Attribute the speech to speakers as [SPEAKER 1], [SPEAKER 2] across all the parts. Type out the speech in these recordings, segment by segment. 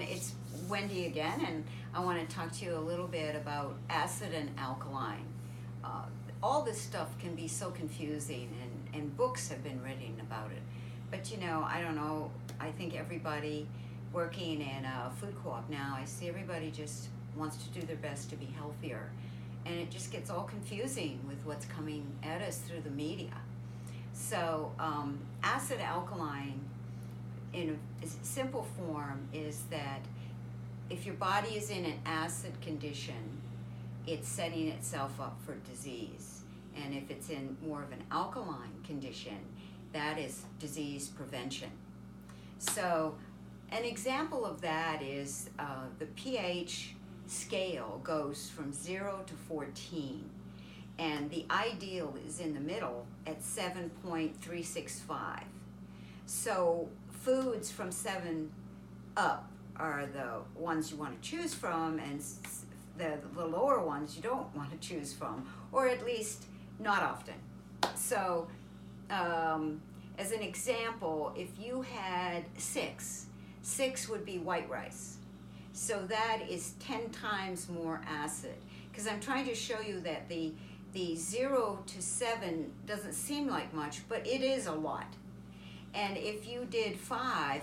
[SPEAKER 1] It's Wendy again, and I want to talk to you a little bit about acid and alkaline. All this stuff can be so confusing, and books have been written about it. But I don't know, I think everybody working in a food co-op now, I see everybody just wants to do their best to be healthier. And it just gets all confusing with what's coming at us through the media. So acid alkaline, in a simple form, is that if your body is in an acid condition, it's setting itself up for disease. And if it's in more of an alkaline condition, that is disease prevention. So an example of that is the pH scale goes from 0 to 14. And the ideal is in the middle at 7.365. So foods from 7 up are the ones you want to choose from, and the lower ones you don't want to choose from, or at least not often. So as an example, if you had 6 would be white rice. So that is 10 times more acid. Because I'm trying to show you that the 0 to 7 doesn't seem like much, but it is a lot. And if you did 5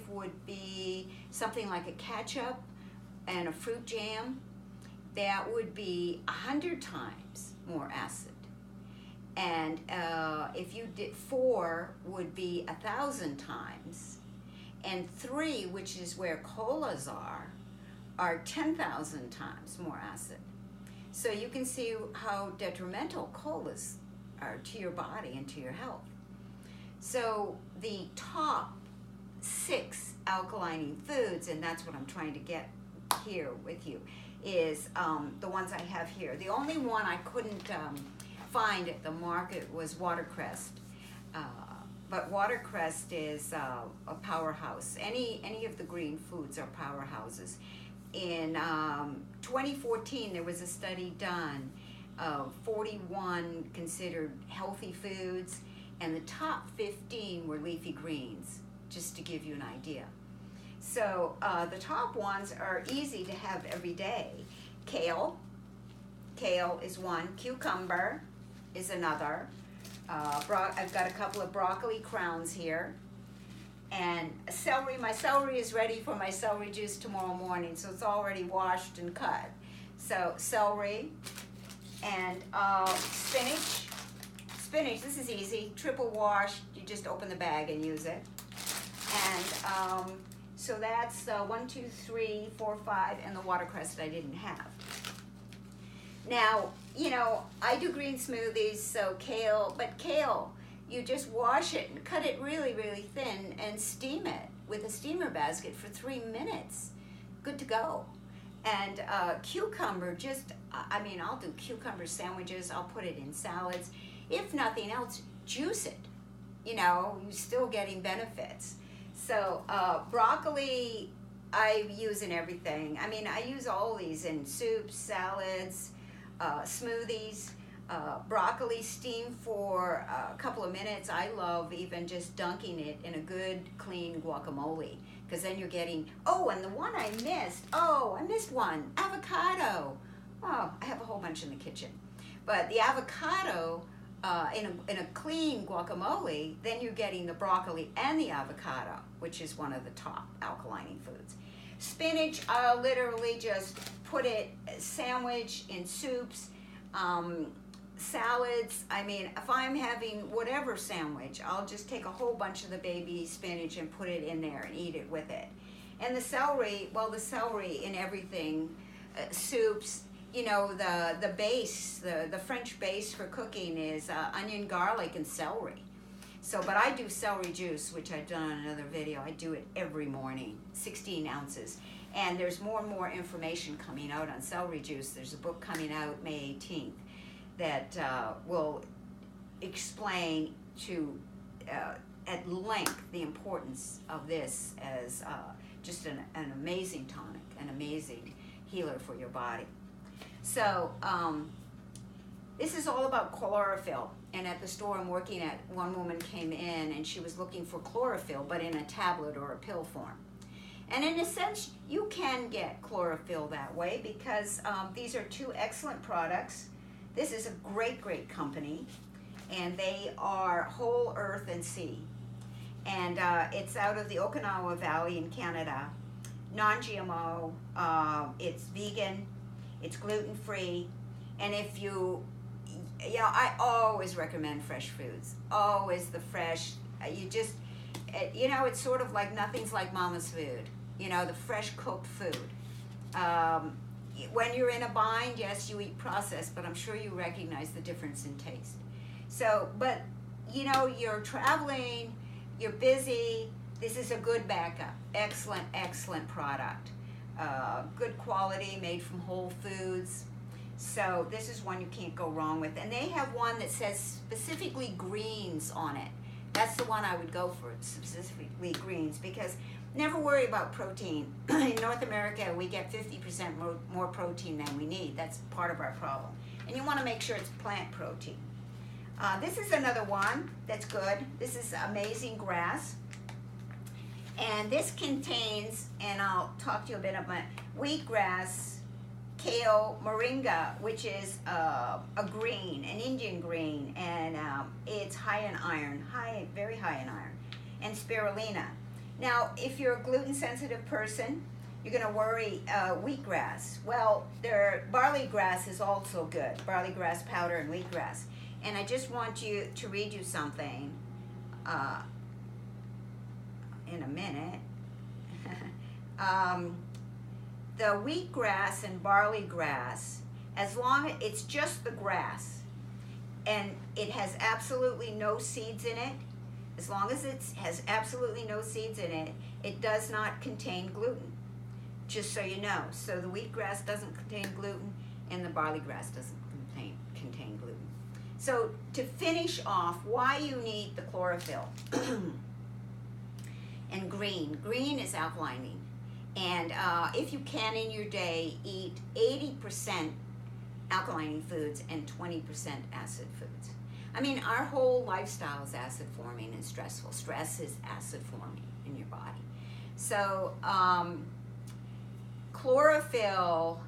[SPEAKER 1] would be something like a ketchup and a fruit jam. That would be 100 times more acid. And if you did 4 would be 1,000 times. And 3, which is where colas are 10,000 times more acid. So you can see how detrimental colas are to your body and to your health. So the top 6 alkalining foods, and that's what I'm trying to get here with you, is the ones I have here. The only one I couldn't find at the market was watercress. But watercress is a powerhouse. Any of the green foods are powerhouses. In 2014, there was a study done of 41 considered healthy foods, and the top 15 were leafy greens, just to give you an idea. So the top ones are easy to have every day. Kale is one. Cucumber is another. I've got a couple of broccoli crowns here. And celery, my celery is ready for my celery juice tomorrow morning, so it's already washed and cut. So celery and spinach. Spinach, this is easy, triple wash. You just open the bag and use it. And so that's 1, 2, 3, 4, 5, and the watercress that I didn't have. Now, I do green smoothies, so kale, you just wash it and cut it really, really thin and steam it with a steamer basket for 3 minutes. Good to go. And cucumber, I'll do cucumber sandwiches. I'll put it in salads. If nothing else, juice it. You're still getting benefits. So broccoli, I use in everything. I use all these in soups, salads, smoothies. Broccoli steamed for a couple of minutes. I love even just dunking it in a good, clean guacamole, because then you're getting, and the one I missed one, avocado. Oh, I have a whole bunch in the kitchen. But the avocado, in a clean guacamole, then you're getting the broccoli and the avocado, which is one of the top alkalining foods. Spinach, I'll literally just put it sandwich in soups, salads. If I'm having whatever sandwich, I'll just take a whole bunch of the baby spinach and put it in there and eat it with it. And the celery in everything, soups, the base, the French base for cooking is onion, garlic, and celery. So, but I do celery juice, which I've done on another video. I do it every morning, 16 ounces. And there's more and more information coming out on celery juice. There's a book coming out May 18th that will explain at length the importance of this as just an amazing tonic, an amazing healer for your body. So this is all about chlorophyll. And at the store I'm working at, one woman came in and she was looking for chlorophyll, but in a tablet or a pill form. And in a sense, you can get chlorophyll that way because these are two excellent products. This is a great, great company, and they are Whole Earth and Sea. And it's out of the Okinawa Valley in Canada. Non-GMO, it's vegan, it's gluten-free, and if I always recommend fresh foods. Always the fresh. It's sort of like nothing's like mama's food. The fresh cooked food. When you're in a bind, yes, you eat processed, but I'm sure you recognize the difference in taste. So, but you're traveling, you're busy. This is a good backup. Excellent, excellent product. Good quality, made from whole foods. So this is one you can't go wrong with. And they have one that says specifically greens on it. That's the one I would go for, specifically greens, because never worry about protein. In North America, we get 50% more protein than we need. That's part of our problem. And you want to make sure it's plant protein. This is another one that's good. This is Amazing Grass. And this contains, and I'll talk to you a bit about wheatgrass, kale, moringa, which is a green, an Indian green, and it's high in iron, very high in iron, and spirulina. Now, if you're a gluten-sensitive person, you're going to worry wheatgrass. Well, barley grass is also good, barley grass powder and wheatgrass. And I just want to read you something in a minute. The wheatgrass and barley grass, as long as it's just the grass and it has absolutely no seeds in it, as long as it has absolutely no seeds in it, it does not contain gluten, just so you know. So the wheatgrass doesn't contain gluten and the barley grass doesn't contain gluten. So to finish off, why you need the chlorophyll. And green is alkalining. And if you can in your day, eat 80% alkalining foods and 20% acid foods. I mean, our whole lifestyle is acid forming and stressful. Stress is acid forming in your body. So chlorophyll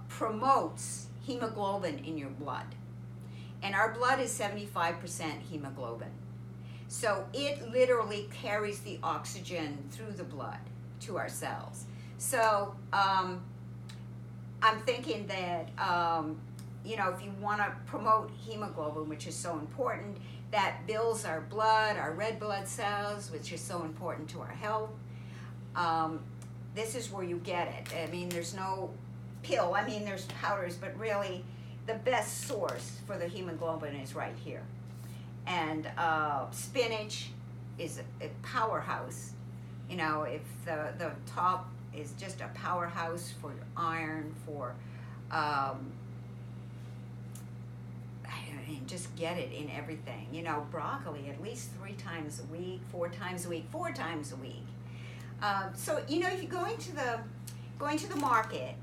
[SPEAKER 1] promotes hemoglobin in your blood. And our blood is 75% hemoglobin. So it literally carries the oxygen through the blood to our cells. So I'm thinking that, if you want to promote hemoglobin, which is so important, that builds our blood, our red blood cells, which is so important to our health. This is where you get it. I mean, there's no pill. I mean, there's powders, but really the best source for the hemoglobin is right here. And spinach is a powerhouse. If the top is just a powerhouse for iron, for just get it in everything. Broccoli at least 3 times a week, 4 times a week. So if you're going to the market,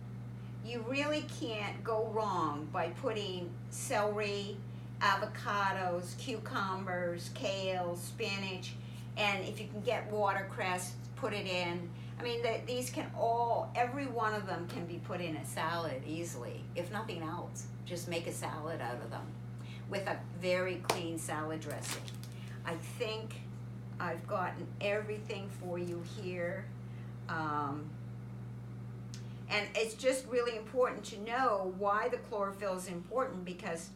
[SPEAKER 1] you really can't go wrong by putting celery, avocados, cucumbers, kale, spinach, and if you can get watercress, put it in. I mean, these can every one of them can be put in a salad easily. If nothing else, just make a salad out of them with a very clean salad dressing. I think I've gotten everything for you here. And it's just really important to know why the chlorophyll is important, because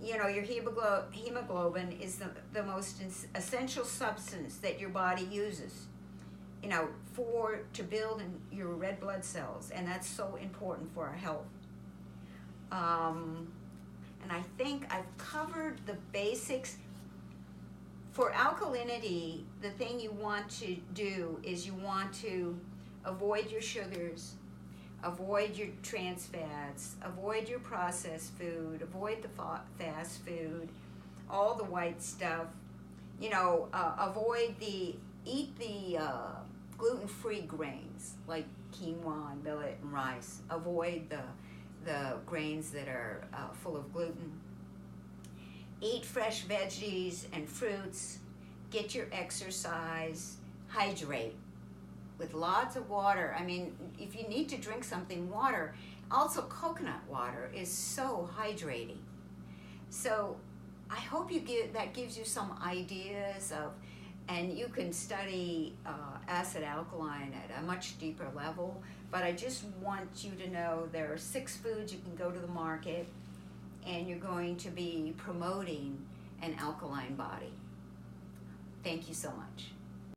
[SPEAKER 1] your hemoglobin is the most essential substance that your body uses, to build in your red blood cells, and that's so important for our health. And I think I've covered the basics. For alkalinity, the thing you want to do is you want to avoid your sugars, avoid your trans fats, avoid your processed food, avoid the fast food, all the white stuff. Eat the gluten-free grains like quinoa and millet and rice. Avoid the grains that are full of gluten. Eat fresh veggies and fruits. Get your exercise. Hydrate. with lots of water. I mean, if you need to drink something, water. Also, coconut water is so hydrating. So I hope that gives you some ideas of, and you can study acid alkaline at a much deeper level. But I just want you to know there are 6 foods you can go to the market, and you're going to be promoting an alkaline body. Thank you so much.